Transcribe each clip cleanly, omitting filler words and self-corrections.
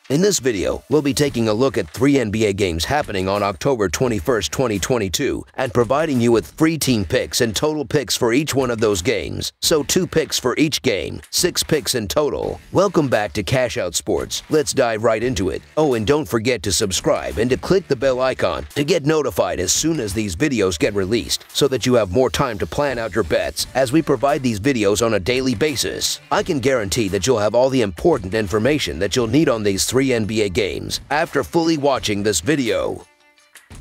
In this video, we'll be taking a look at 3 NBA games happening on October 21st, 2022, and providing you with free team picks and total picks for each one of those games. So 2 picks for each game, 6 picks in total. Welcome back to Cash Out Sports. Let's dive right into it. Oh, and don't forget to subscribe and to click the bell icon to get notified as soon as these videos get released, so that you have more time to plan out your bets as we provide these videos on a daily basis. I can guarantee that you'll have all the important information that you'll need on these 3 NBA games after fully watching this video.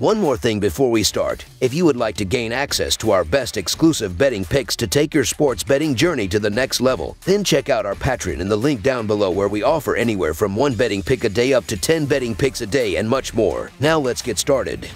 One more thing before we start. If you would like to gain access to our best exclusive betting picks to take your sports betting journey to the next level, then check out our Patreon in the link down below, where we offer anywhere from 1 betting pick a day up to 10 betting picks a day and much more. Now let's get started.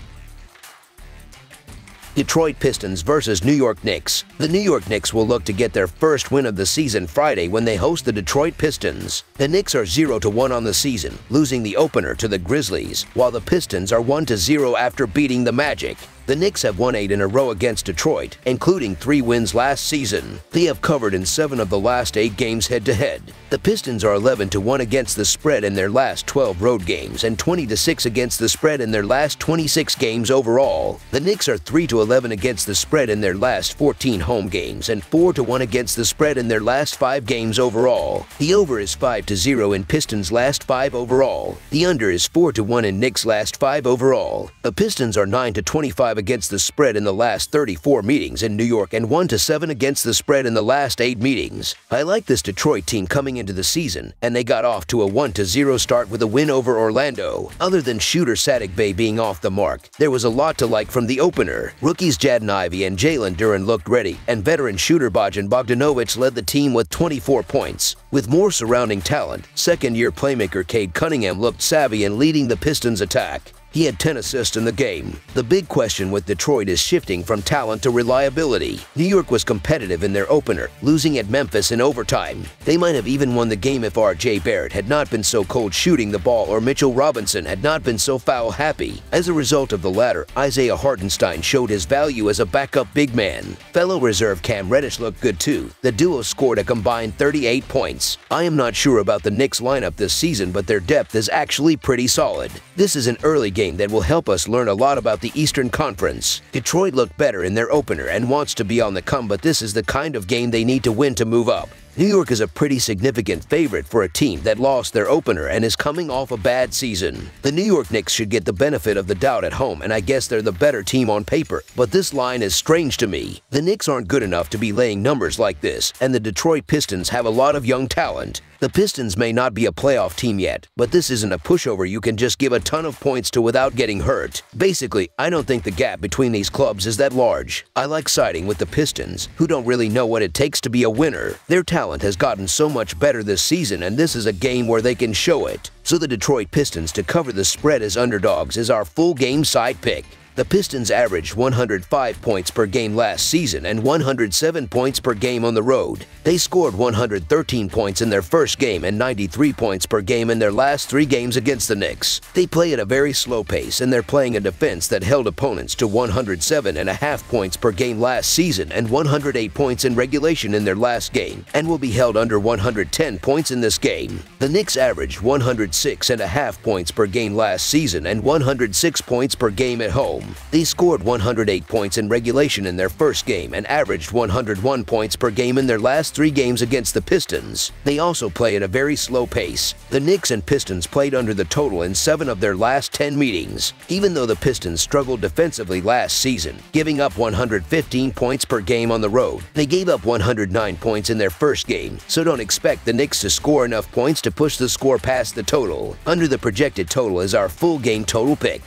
Detroit Pistons versus New York Knicks. The New York Knicks will look to get their first win of the season Friday when they host the Detroit Pistons. The Knicks are 0-1 on the season, losing the opener to the Grizzlies, while the Pistons are 1-0 after beating the Magic. The Knicks have won 8 in a row against Detroit, including 3 wins last season. They have covered in 7 of the last 8 games head-to-head. The Pistons are 11-1 against the spread in their last 12 road games and 20-6 against the spread in their last 26 games overall. The Knicks are 3-11 against the spread in their last 14 home games and 4-1 against the spread in their last 5 games overall. The over is 5-0 in Pistons' last 5 overall. The under is 4-1 in Knicks' last 5 overall. The Pistons are 9-25 against the spread in the last 34 meetings in New York and 1-7 against the spread in the last 8 meetings. I like this Detroit team coming into the season, and they got off to a 1-0 start with a win over Orlando. Other than shooter Saddiq Bey being off the mark, there was a lot to like from the opener. Rookies Jaden Ivey and Jalen Duren looked ready, and veteran shooter Bojan Bogdanovic led the team with 24 points. With more surrounding talent, second-year playmaker Cade Cunningham looked savvy in leading the Pistons' attack. He had 10 assists in the game. The big question with Detroit is shifting from talent to reliability. New York was competitive in their opener, losing at Memphis in overtime. They might have even won the game if R.J. Barrett had not been so cold shooting the ball, or Mitchell Robinson had not been so foul happy. As a result of the latter, Isaiah Hartenstein showed his value as a backup big man. Fellow reserve Cam Reddish looked good too. The duo scored a combined 38 points. I am not sure about the Knicks lineup this season, but their depth is actually pretty solid. This is an early game that will help us learn a lot about the Eastern Conference. Detroit looked better in their opener and wants to be on the come, but this is the kind of game they need to win to move up. New York is a pretty significant favorite for a team that lost their opener and is coming off a bad season. The New York Knicks should get the benefit of the doubt at home, and I guess they're the better team on paper, but this line is strange to me. The Knicks aren't good enough to be laying numbers like this, and the Detroit Pistons have a lot of young talent. The Pistons may not be a playoff team yet, but this isn't a pushover you can just give a ton of points to without getting hurt. Basically, I don't think the gap between these clubs is that large. I like siding with the Pistons, who don't really know what it takes to be a winner. Their talent has gotten so much better this season, and this is a game where they can show it. So the Detroit Pistons to cover the spread as underdogs is our full game side pick. The Pistons averaged 105 points per game last season and 107 points per game on the road. They scored 113 points in their first game and 93 points per game in their last 3 games against the Knicks. They play at a very slow pace, and they're playing a defense that held opponents to 107.5 points per game last season and 108 points in regulation in their last game, and will be held under 110 points in this game. The Knicks averaged 106.5 points per game last season and 106 points per game at home. They scored 108 points in regulation in their first game and averaged 101 points per game in their last 3 games against the Pistons. They also play at a very slow pace. The Knicks and Pistons played under the total in 7 of their last 10 meetings. Even though the Pistons struggled defensively last season, giving up 115 points per game on the road, they gave up 109 points in their first game, so don't expect the Knicks to score enough points to push the score past the total. Under the projected total is our full game total pick.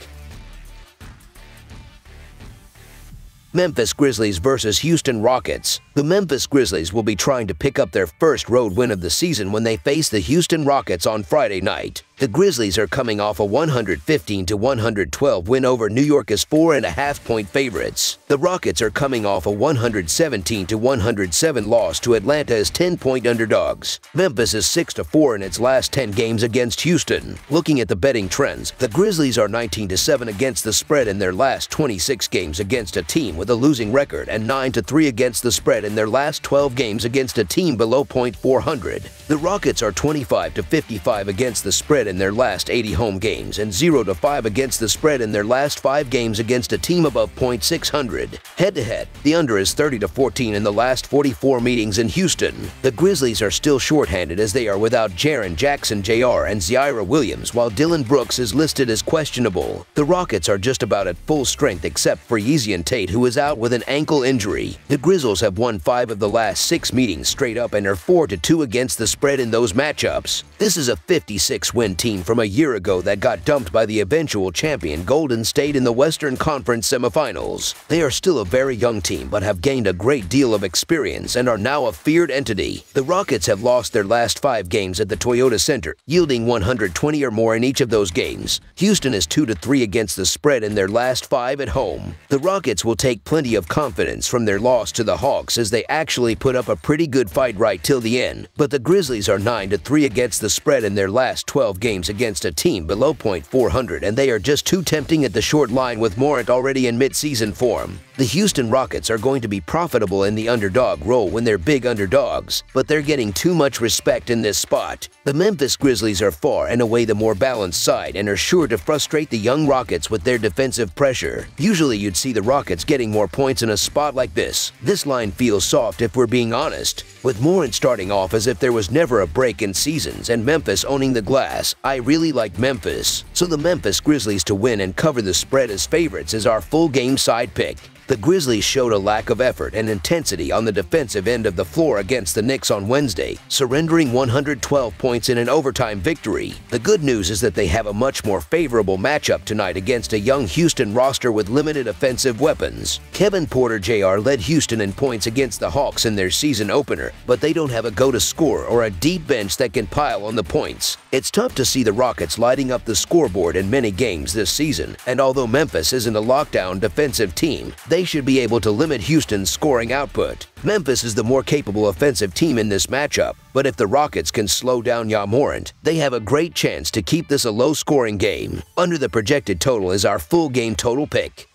Memphis Grizzlies versus Houston Rockets. The Memphis Grizzlies will be trying to pick up their first road win of the season when they face the Houston Rockets on Friday night. The Grizzlies are coming off a 115-112 win over New York as 4.5-point favorites. The Rockets are coming off a 117-107 loss to Atlanta as 10-point underdogs. Memphis is 6-4 in its last 10 games against Houston. Looking at the betting trends, the Grizzlies are 19-7 against the spread in their last 26 games against a team with a losing record and 9-3 against the spread in their last 12 games against a team below .400. The Rockets are 25-55 against the spread spread in their last 80 home games and 0-5 against the spread in their last 5 games against a team above .600. Head-to-head, the under is 30-14 in the last 44 meetings in Houston. The Grizzlies are still shorthanded as they are without Jaren Jackson Jr. and Zaire Williams, while Dillon Brooks is listed as questionable. The Rockets are just about at full strength except for Yeezy Tate, who is out with an ankle injury. The Grizzlies have won 5 of the last 6 meetings straight up and are 4-2 against the spread in those matchups. This is a 56-win team from a year ago that got dumped by the eventual champion Golden State in the Western Conference semifinals. They are still a very young team but have gained a great deal of experience and are now a feared entity. The Rockets have lost their last 5 games at the Toyota Center, yielding 120 or more in each of those games. Houston is 2-3 against the spread in their last 5 at home. The Rockets will take plenty of confidence from their loss to the Hawks as they actually put up a pretty good fight right till the end, but the Grizzlies are 9-3 against the spread in their last 12 games against a team below .400, and they are just too tempting at the short line with Morant already in mid-season form. The Houston Rockets are going to be profitable in the underdog role when they're big underdogs, but they're getting too much respect in this spot. The Memphis Grizzlies are far and away the more balanced side and are sure to frustrate the young Rockets with their defensive pressure. Usually you'd see the Rockets getting more points in a spot like this. This line feels soft if we're being honest. With Morant starting off as if there was never a break in seasons and Memphis owning the glass, I really like Memphis. So the Memphis Grizzlies to win and cover the spread as favorites is our full game side pick. The Grizzlies showed a lack of effort and intensity on the defensive end of the floor against the Knicks on Wednesday, surrendering 112 points in an overtime victory. The good news is that they have a much more favorable matchup tonight against a young Houston roster with limited offensive weapons. Kevin Porter Jr. led Houston in points against the Hawks in their season opener, but they don't have a go-to scorer or a deep bench that can pile on the points. It's tough to see the Rockets lighting up the scoreboard in many games this season, and although Memphis isn't a lockdown defensive team, they should be able to limit Houston's scoring output. Memphis is the more capable offensive team in this matchup, but if the Rockets can slow down Ja Morant, they have a great chance to keep this a low-scoring game. Under the projected total is our full game total pick.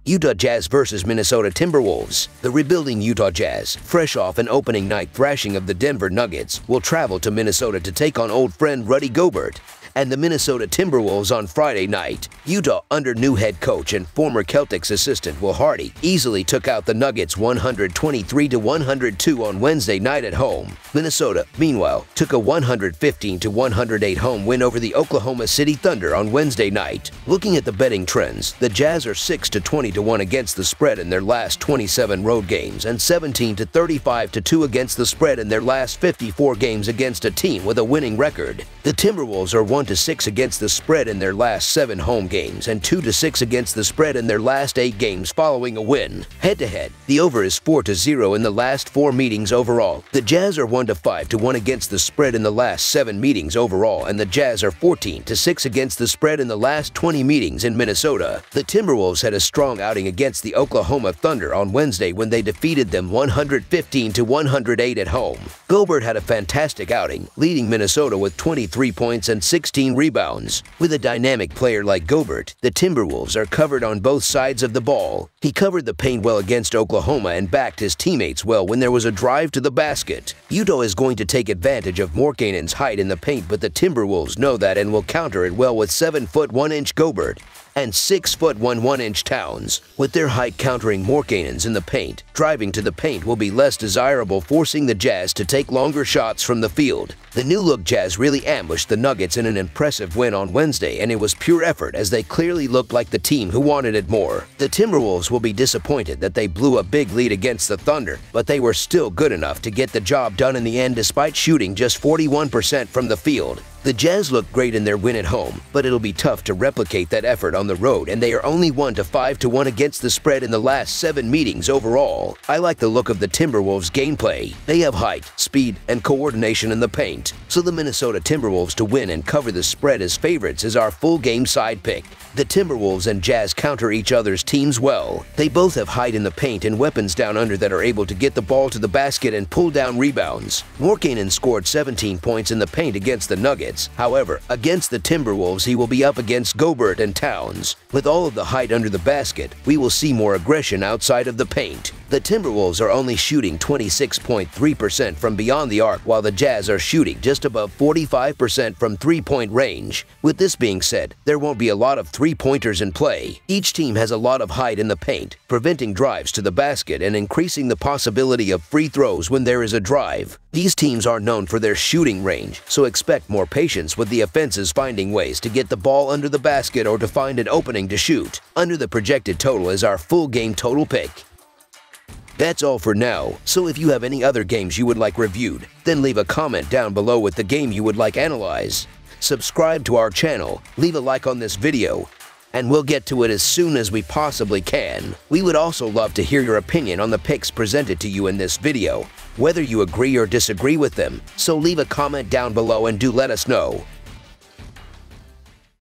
Utah Jazz vs. Minnesota Timberwolves. The rebuilding Utah Jazz, fresh off an opening night thrashing of the Denver Nuggets, will travel to Minnesota to take on old friend Rudy Gobert and the Minnesota Timberwolves on Friday night. Utah, under new head coach and former Celtics assistant Will Hardy, easily took out the Nuggets 123-102 on Wednesday night at home. Minnesota, meanwhile, took a 115-108 home win over the Oklahoma City Thunder on Wednesday night. Looking at the betting trends, the Jazz are 6-20-1 against the spread in their last 27 road games and 17-35-2 against the spread in their last 54 games against a team with a winning record. The Timberwolves are 1-6 against the spread in their last 7 home games and 2-6 against the spread in their last 8 games following a win. Head-to-head, the over is 4-0 in the last 4 meetings overall. The Jazz are 1-5-1 against the spread in the last 7 meetings overall, and the Jazz are 14-6 against the spread in the last 20 meetings in Minnesota. The Timberwolves had a strong outing against the Oklahoma Thunder on Wednesday when they defeated them 115-108 at home. Gobert had a fantastic outing, leading Minnesota with 23 points and 16 rebounds. With a dynamic player like Gobert, the Timberwolves are covered on both sides of the ball. He covered the paint well against Oklahoma and backed his teammates well when there was a drive to the basket. Utah is going to take advantage of Morkanen's height in the paint, but the Timberwolves know that and will counter it well with 7-foot 1-inch Gobert and 6-foot 1-inch Towns. With their height countering Morkanen's in the paint, driving to the paint will be less desirable, forcing the Jazz to take longer shots from the field. The new-look Jazz really ambushed the Nuggets in an impressive win on Wednesday, and it was pure effort as they clearly looked like the team who wanted it more. The Timberwolves will be disappointed that they blew a big lead against the Thunder, but they were still good enough to get the job done in the end despite shooting just 41% from the field. The Jazz look great in their win at home, but it'll be tough to replicate that effort on the road, and they are only 1-5-1 against the spread in the last 7 meetings overall. I like the look of the Timberwolves' gameplay. They have height, speed, and coordination in the paint, so the Minnesota Timberwolves to win and cover the spread as favorites is our full game side pick. The Timberwolves and Jazz counter each other's teams well. They both have height in the paint and weapons down under that are able to get the ball to the basket and pull down rebounds. Morkanen scored 17 points in the paint against the Nuggets. However, against the Timberwolves, he will be up against Gobert and Towns. With all of the height under the basket, we will see more aggression outside of the paint. The Timberwolves are only shooting 26.3% from beyond the arc, while the Jazz are shooting just above 45% from three-point range. With this being said, there won't be a lot of three-pointers in play. Each team has a lot of height in the paint, preventing drives to the basket and increasing the possibility of free throws when there is a drive. These teams are known for their shooting range, so expect more patience with the offenses finding ways to get the ball under the basket or to find an opening to shoot. Under the projected total is our full game total pick. That's all for now, so if you have any other games you would like reviewed, then leave a comment down below with the game you would like analyzed. Subscribe to our channel, leave a like on this video, and we'll get to it as soon as we possibly can. We would also love to hear your opinion on the picks presented to you in this video, whether you agree or disagree with them, so leave a comment down below and do let us know.